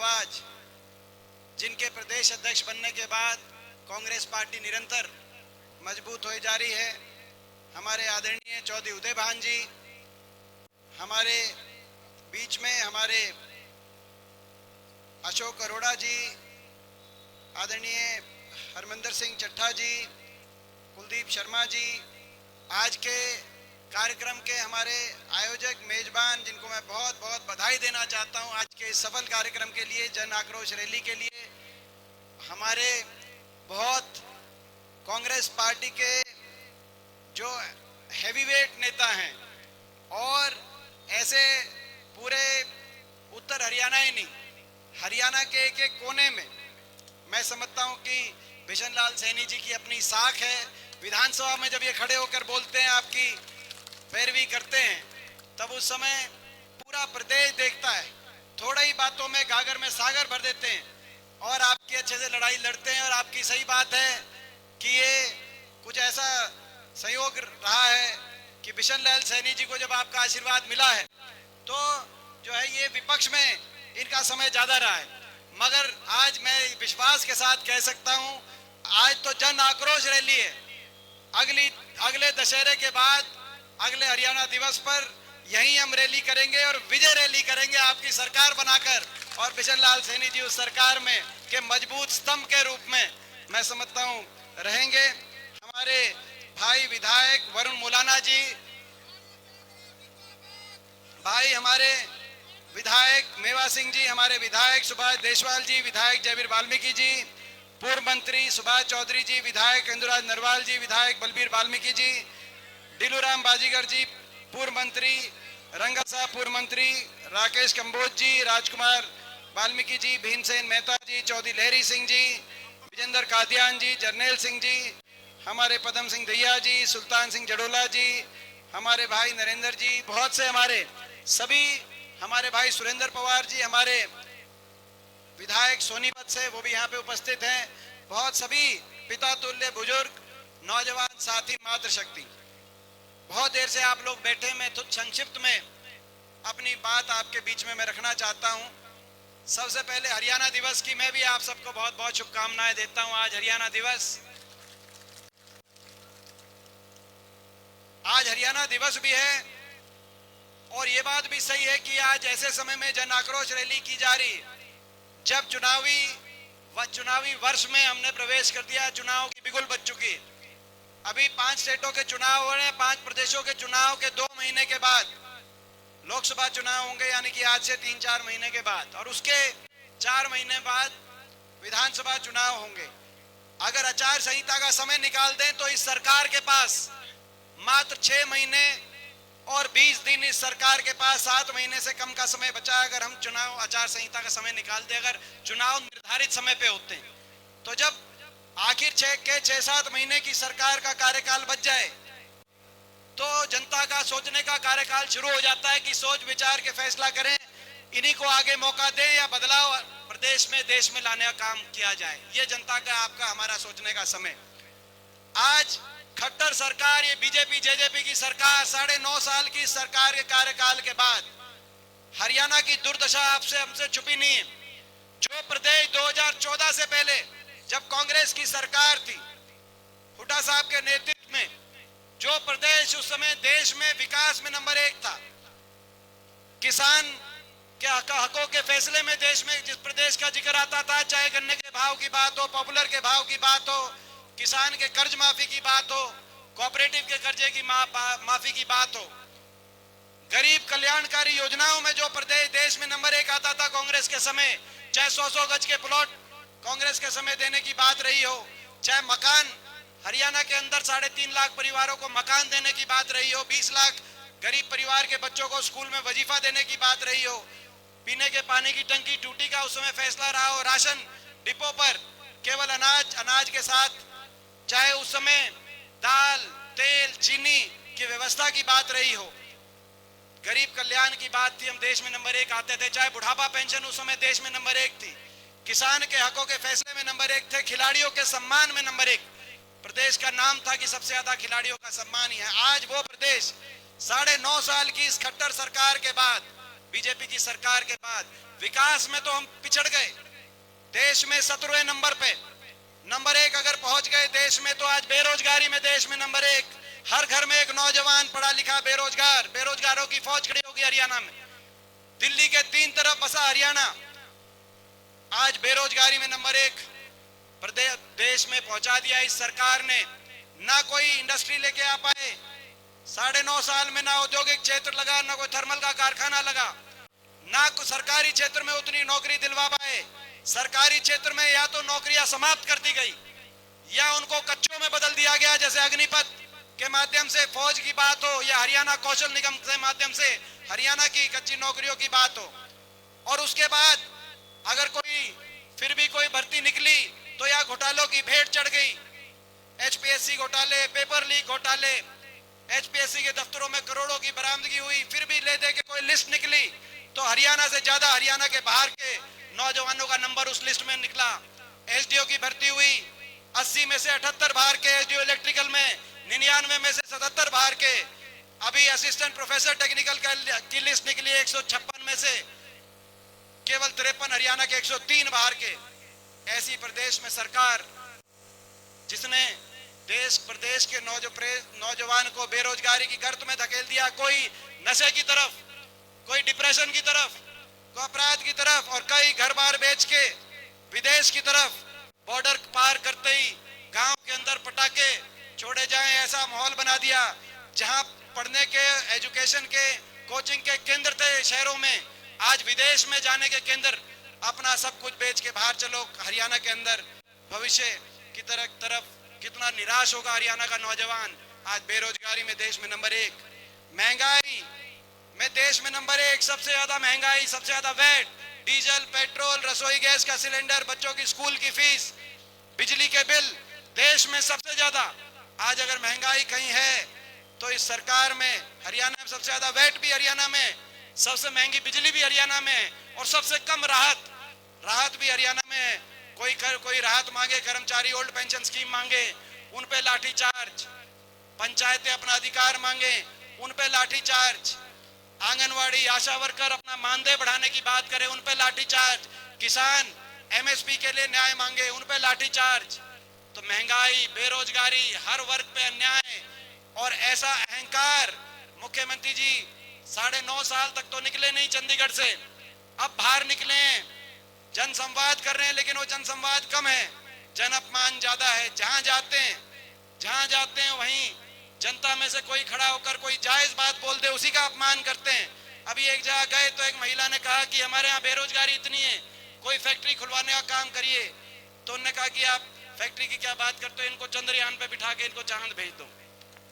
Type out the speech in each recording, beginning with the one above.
आवाज, जिनके प्रदेश अध्यक्ष बनने के बाद कांग्रेस पार्टी निरंतर मजबूत हो जा रही है, हमारे आदरणीय चौधरी उदय भान जी, हमारे बीच में हमारे अशोक अरोड़ा जी, आदरणीय हरमिंदर सिंह चट्ठा जी, कुलदीप शर्मा जी, आज के कार्यक्रम के हमारे आयोजक मेजबान, जिनको मैं बहुत बहुत बधाई देना चाहता हूं आज के इस सफल कार्यक्रम के लिए, जन आक्रोश रैली के लिए। हमारे बहुत कांग्रेस पार्टी के जो हैवीवेट नेता हैं और ऐसे पूरे उत्तर हरियाणा ही नहीं, हरियाणा के एक एक कोने में मैं समझता हूं कि बिशन लाल सैनी जी की अपनी साख है। विधानसभा में जब ये खड़े होकर बोलते हैं, आपकी पैरवी करते हैं, तब उस समय पूरा प्रदेश देखता है। थोड़ा ही बातों में गागर में सागर भर देते हैं और आपकी अच्छे से लड़ाई लड़ते हैं। और आपकी सही बात है कि ये कुछ ऐसा सहयोग रहा है कि बिशन लाल सैनी जी को जब आपका आशीर्वाद मिला है तो जो है ये विपक्ष में इनका समय ज्यादा रहा है। मगर आज मैं विश्वास के साथ कह सकता हूं, आज तो जन आक्रोश रैली है। अगले दशहरे के बाद अगले हरियाणा दिवस पर यहीं हम रैली करेंगे और विजय रैली करेंगे आपकी सरकार बनाकर, और बिशन लाल सैनी जी उस सरकार में के मजबूत स्तंभ के रूप में मैं समझता हूं रहेंगे। हमारे भाई विधायक वरुण मुलाना जी, भाई हमारे विधायक मेवा सिंह जी, हमारे विधायक सुभाष देशवाल जी, विधायक जयवीर वाल्मीकि जी, पूर्व मंत्री सुभाष चौधरी जी, विधायक इंदुराज नरवाल जी, विधायक बलबीर वाल्मीकि जी, डिलूराम बाजीगर जी, पूर्व मंत्री रंगा साहब, पूर्व मंत्री राकेश कंबोज जी, राजकुमार वाल्मीकि जी, भीमसेन मेहता जी, चौधरी लहरी सिंह जी, विजेंद्र कादियान जी, जरनेल सिंह जी, हमारे पदम सिंह दहिया जी, सुल्तान सिंह जडोला जी, हमारे भाई नरेंद्र जी, बहुत से हमारे सभी, हमारे भाई सुरेंद्र पवार जी, हमारे विधायक सोनीपत से, वो भी यहाँ पे उपस्थित हैं। बहुत सभी पिता तुल्य बुजुर्ग, नौजवान साथी, मातृशक्ति, बहुत देर से आप लोग बैठे। मैं तो संक्षिप्त में अपनी बात आपके बीच में मैं रखना चाहता हूँ। सबसे पहले हरियाणा दिवस की मैं भी आप सबको बहुत बहुत शुभकामनाएं देता हूँ। आज हरियाणा दिवस, आज हरियाणा दिवस भी है और ये बात भी सही है कि आज ऐसे समय में जन आक्रोश रैली की जा रही, जब चुनावी वर्ष में हमने प्रवेश कर दिया, चुनाव की बिगुल बज चुकी। अभी 5 स्टेटों के चुनाव हो रहे हैं, 5 प्रदेशों के चुनाव के 2 महीने के बाद लोकसभा चुनाव होंगे, यानी कि आज से 3-4 महीने के बाद, और उसके 4 महीने बाद विधानसभा चुनाव होंगे। अगर आचार संहिता का समय निकाल दें तो इस सरकार के पास मात्र 6 महीने और 20 दिन, इस सरकार के पास 7 महीने से कम का समय बचा। अगर हम चुनाव आचार संहिता का समय निकाल दें, अगर चुनाव निर्धारित समय पे होते हैं, तो जब आखिर 6-7 महीने की सरकार का कार्यकाल बच जाए तो जनता का सोचने का कार्यकाल शुरू हो जाता है कि सोच विचार के फैसला करें, इन्हीं को आगे मौका दें या बदलाव प्रदेश में, देश में लाने का काम किया जाए। ये जनता का, आपका, हमारा सोचने का समय। आज खट्टर सरकार, ये बीजेपी जेजेपी की सरकार, 9.5 साल की सरकार के कार्यकाल के बाद हरियाणा की दुर्दशा आपसे हमसे छुपी नहीं है। जो प्रदेश 2014 से पहले जब कांग्रेस की सरकार थी, हुड्डा साहब के नेतृत्व में, जो प्रदेश उस समय देश में विकास में नंबर 1 था, किसान के हकों के फैसले में देश में जिस प्रदेश का जिक्र आता था, चाहे गन्ने के भाव की बात हो, पॉपुलर के भाव की बात हो, किसान के कर्ज माफी की बात हो, कोऑपरेटिव के कर्जे की माफी की बात हो, गरीब कल्याणकारी योजनाओं में जो प्रदेश देश में नंबर 1 आता था कांग्रेस के समय, चाहे 100 गज के प्लॉट कांग्रेस के समय देने की बात रही हो, चाहे मकान हरियाणा के अंदर 3.5 लाख परिवारों को मकान देने की बात रही हो, 20 लाख गरीब परिवार के बच्चों को स्कूल में वजीफा देने की बात रही हो, पीने के पानी की टंकी टूटी का उस समय फैसला रहा हो, राशन डिपो पर केवल अनाज के साथ, चाहे उस समय दाल, तेल, चीनी की व्यवस्था की बात रही हो, गरीब कल्याण की बात थी, हम देश में नंबर 1 आते थे, चाहे बुढ़ापा पेंशन उस समय देश में नंबर 1 थी, किसान के हकों के फैसले में नंबर 1 थे, खिलाड़ियों के सम्मान में नंबर 1 प्रदेश का नाम था कि सबसे ज्यादा खिलाड़ियों का सम्मान ही है। आज वो प्रदेश 9.5 साल की इस खट्टर सरकार के बाद बीजेपी की सरकार के बाद। विकास में तो हम पिछड़ गए, देश में 17वें नंबर पे, नंबर 1 अगर पहुंच गए देश में, तो आज बेरोजगारी में देश में नंबर 1। हर घर में एक नौजवान पढ़ा लिखा बेरोजगार, बेरोजगारों की फौज खड़ी होगी हरियाणा में। दिल्ली के 3 तरफ बसा हरियाणा आज बेरोजगारी में नंबर 1 प्रदेश देश में पहुंचा दिया इस सरकार ने। ना कोई इंडस्ट्री लेके आ पाए, 9.5 साल में ना औद्योगिक क्षेत्र लगा, ना कोई थर्मल का कारखाना लगा, ना सरकारी क्षेत्र में उतनी नौकरी दिलवा पाए। सरकारी क्षेत्र में या तो नौकरियां समाप्त कर दी गई या उनको कच्चों में बदल दिया गया, जैसे अग्निपथ के माध्यम से फौज की बात हो या हरियाणा कौशल निगम के माध्यम से हरियाणा की कच्ची नौकरियों की बात हो। और उसके बाद अगर कोई फिर भी कोई भर्ती निकली तो या घोटालों की भेंट चढ़ गई, एचपीएससी घोटाले, पेपर लीक घोटाले, एचपीएससी के दफ्तरों में करोड़ों की बरामदगी हुई, फिर भी ले दे के कोई लिस्ट निकली तो हरियाणा से ज्यादा हरियाणा के बाहर के नौजवानों का नंबर उस लिस्ट में निकला। एसडीओ की भर्ती हुई, 80 में से 78 बाहर के एसडीओ इलेक्ट्रिकल में, 99 में से 77 बाहर के। अभी असिस्टेंट प्रोफेसर टेक्निकल की लिस्ट निकली 156 में से केवल 53 हरियाणा के, 103 बाहर के। ऐसी प्रदेश में सरकार जिसने देश प्रदेश के नौजवान को बेरोजगारी की गर्त में धकेल दिया, कोई नशे की तरफ, कोई डिप्रेशन की तरफ, कोई अपराध की तरफ, और कई घर बार बेच के विदेश की तरफ, बॉर्डर पार करते ही गांव के अंदर पटाखे छोड़े जाएं, ऐसा माहौल बना दिया। जहां पढ़ने के, एजुकेशन के, कोचिंग के केंद्र थे शहरों में, आज विदेश में जाने के केंद्र, अपना सब कुछ बेच के बाहर चलो। हरियाणा के अंदर भविष्य की तरफ कितना निराश होगा हरियाणा का नौजवान। आज बेरोजगारी में देश में नंबर 1, महंगाई में देश में नंबर 1, सबसे ज्यादा महंगाई, सबसे ज्यादा वैट, डीजल, पेट्रोल, रसोई गैस का सिलेंडर, बच्चों की स्कूल की फीस, बिजली के बिल, देश में सबसे ज्यादा। आज अगर महंगाई कहीं है तो इस सरकार में। हरियाणा में सबसे ज्यादा वैट भी हरियाणा में, सबसे महंगी बिजली भी हरियाणा में, और सबसे कम राहत भी हरियाणा में। कोई राहत मांगे, कर्मचारी ओल्ड पेंशन स्कीम मांगे, उन पे लाठी चार्ज, पंचायतें अपना अधिकार मांगे, उन पे लाठी चार्ज, आंगनवाड़ी, आशा वर्कर अपना मानदेय बढ़ाने की बात करें, उन पे लाठी चार्ज, किसान एमएसपी के लिए न्याय मांगे, उन पे लाठी चार्ज। तो महंगाई, बेरोजगारी, हर वर्ग पे अन्याय और ऐसा अहंकार। मुख्यमंत्री जी 9.5 साल तक तो निकले नहीं चंडीगढ़ से, अब बाहर निकले हैं, जन संवाद कर रहे हैं, लेकिन वो जन संवाद कम है, जन अपमान ज्यादा है। जहां जाते हैं वहीं जनता में से कोई खड़ा होकर कोई जायज बात बोल दे, उसी का अपमान करते हैं। अभी एक जगह गए तो एक महिला ने कहा कि हमारे यहाँ बेरोजगारी इतनी है, कोई फैक्ट्री खुलवाने का काम करिए। तो उन्होंने कहा कि आप फैक्ट्री की क्या बात करते हो, इनको चंद्रयान पे बिठा के इनको चांद भेज दो।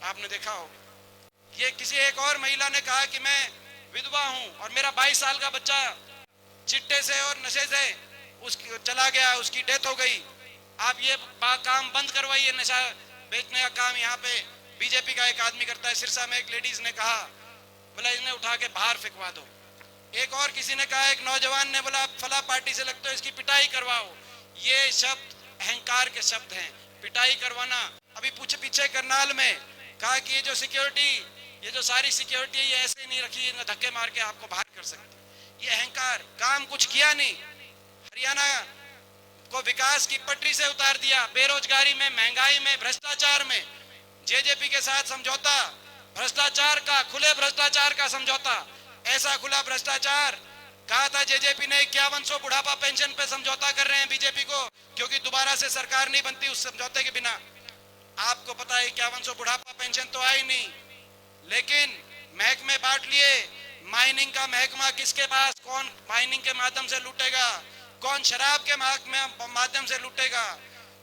आपने देखा हो। ये किसी एक और महिला ने कहा कि मैं विधवा हूं और मेरा 22 साल का बच्चा चिट्टे से और नशे से चला गया, उसकी डेथ हो गई। आप ये काम बंद करवाइए, नशा बेचने का काम यहाँ पे बीजेपी का एक आदमी करता है। सिरसा में एक लेडीज ने कहा, बोला इन्हें उठा के बाहर फेंकवा दो। एक और किसी ने कहा, एक नौजवान ने बोला फला पार्टी से लगता है इसकी पिटाई करवाओ। ये शब्द अहंकार के शब्द हैं, पिटाई करवाना। अभी पीछे करनाल में कहा कि ये जो सिक्योरिटी, ये जो सारी सिक्योरिटी है, ये ऐसे नहीं रखी, धक्के मार के आपको बाहर कर सकते। ये अहंकार, काम कुछ किया नहीं, हरियाणा को विकास की पटरी से उतार दिया। बेरोजगारी में, महंगाई में, भ्रष्टाचार में जेजेपी के साथ समझौता, भ्रष्टाचार का, खुले भ्रष्टाचार का समझौता। ऐसा खुला भ्रष्टाचार कहा था जेजेपी ने 5100 बुढ़ापा पेंशन पे समझौता कर रहे हैं बीजेपी को, क्योंकि दोबारा से सरकार नहीं बनती उस समझौते के बिना। आपको पता है 5100 बुढ़ापा पेंशन तो आई नहीं, लेकिन महकमे बांट लिए। माइनिंग का महकमा किसके पास, कौन माइनिंग के माध्यम से लूटेगा, कौन शराब के माध्यम से लूटेगा,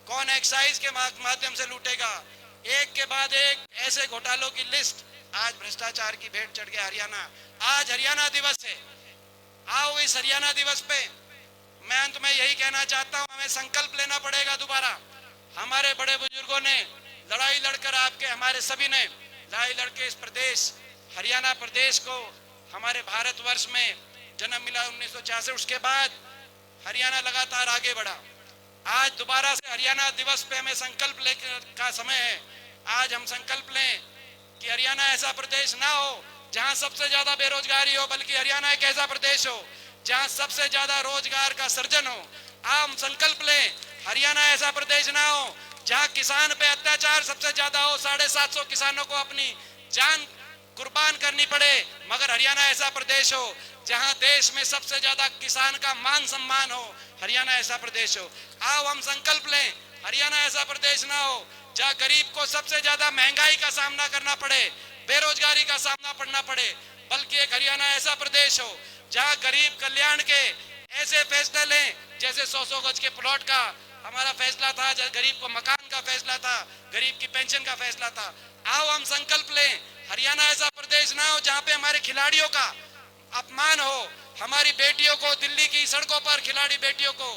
कौन एक्साइज के माध्यम से लूटेगा। एक के बाद एक ऐसे घोटालों की लिस्ट। आज भ्रष्टाचार की भेंट चढ़ गया हरियाणा। आज हरियाणा दिवस है, आओ इस हरियाणा दिवस पे मैं अंत में यही कहना चाहता हूं, हमें संकल्प लेना पड़ेगा दोबारा। हमारे बड़े बुजुर्गों ने लड़ाई लड़कर, आपके हमारे सभी ने लड़ाई लड़के इस प्रदेश हरियाणा प्रदेश को, हमारे भारतवर्ष में जन्म मिला 1966। उसके बाद हरियाणा लगातार आगे बढ़ा। आज दोबारा से हरियाणा दिवस पे हमें संकल्प लेकर का समय है। आज हम संकल्प लें कि हरियाणा ऐसा प्रदेश ना हो जहां सबसे ज्यादा बेरोजगारी हो, बल्कि हरियाणा एक ऐसा प्रदेश हो जहां सबसे ज्यादा रोजगार का सृजन हो। आप संकल्प लें, हरियाणा ऐसा प्रदेश ना हो जहां किसान पे अत्याचार सबसे ज्यादा हो, 750 किसानों को अपनी जान कुर्बान करनी पड़े, मगर हरियाणा ऐसा प्रदेश हो जहां देश में सबसे ज्यादा किसान का मान सम्मान हो, हरियाणा ऐसा प्रदेश हो। आओ हम संकल्प लें, हरियाणा ऐसा प्रदेश ना हो जहां गरीब को सबसे ज्यादा महंगाई का सामना करना पड़े, बेरोजगारी का सामना करना पड़े, बल्कि एक हरियाणा ऐसा प्रदेश हो जहां गरीब कल्याण के ऐसे फैसले लें, जैसे 100-100 गज के प्लॉट का हमारा फैसला था, गरीब को मकान का फैसला था, गरीब की पेंशन का फैसला था। आओ हम संकल्प लें, हरियाणा ऐसा प्रदेश ना हो जहां पे हमारे खिलाड़ियों का अपमान हो, हमारी बेटियों को दिल्ली की सड़कों पर खिलाड़ी बेटियों को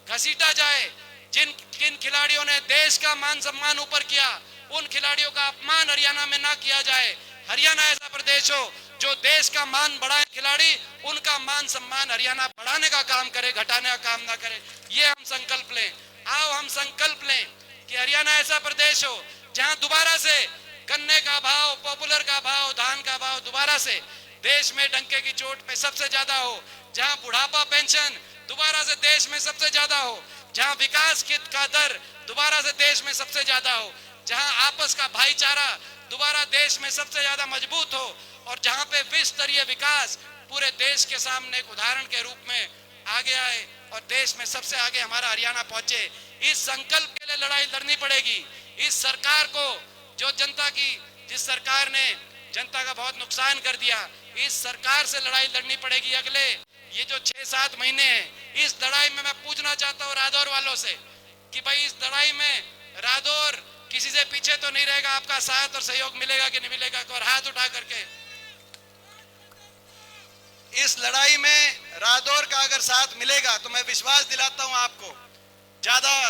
घसीटा जाए। जिन खिलाड़ियों ने देश का मान सम्मान ऊपर किया, उन खिलाड़ियों का अपमान हरियाणा में ना किया जाए। हरियाणा ऐसा प्रदेश हो जो देश का मान बढ़ाए, खिलाड़ी उनका मान सम्मान हरियाणा बढ़ाने का काम करे, घटाने का काम ना करे। ये हम संकल्प लें। आओ हम संकल्प लें कि हरियाणा ऐसा प्रदेश हो जहां दोबारा से गन्ने का भाव, पॉपुलर का भाव, धान का भाव दोबारा से देश में डंके की चोट पे सबसे ज्यादा हो, जहां बुढ़ापा पेंशन दोबारा से देश में सबसे ज्यादा हो, जहां विकास का दर दोबारा से देश में सबसे ज्यादा हो, जहां आपस का भाईचारा दोबारा देश में सबसे ज्यादा मजबूत हो, और जहां पे विश्व स्तरीय विकास पूरे देश के सामने एक उदाहरण के रूप में आगे आए और देश में सबसे आगे हमारा हरियाणा पहुंचे। इस संकल्प के लिए लड़ाई लड़नी पड़ेगी। इस सरकार को, जो जिस सरकार ने जनता का बहुत नुकसान कर दिया, इस सरकार से लड़ाई लड़नी पड़ेगी। अगले ये जो 6-7 महीने हैं, इस लड़ाई में मैं पूछना चाहता हूँ रादौर वालों से कि भाई इस लड़ाई में रादौर किसी से पीछे तो नहीं रहेगा, आपका साथ और सहयोग मिलेगा कि नहीं मिलेगा? और हाथ उठा करके इस लड़ाई में रादौर का अगर साथ मिलेगा तो मैं विश्वास दिलाता हूं आपको, ज्यादा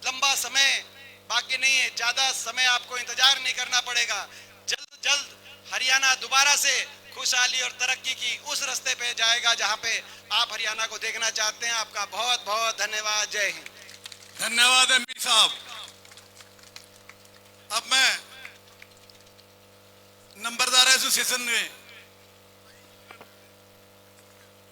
लंबा समय बाकी नहीं है, ज्यादा समय आपको इंतजार नहीं करना पड़ेगा। जल्द जल्द हरियाणा दोबारा से खुशहाली और तरक्की की उस रास्ते पे जाएगा जहां पे आप हरियाणा को देखना चाहते हैं। आपका बहुत बहुत धन्यवाद। जय हिंद। धन्यवाद एमपी साहब। अब मैं नंबरदार एसोसिएशन में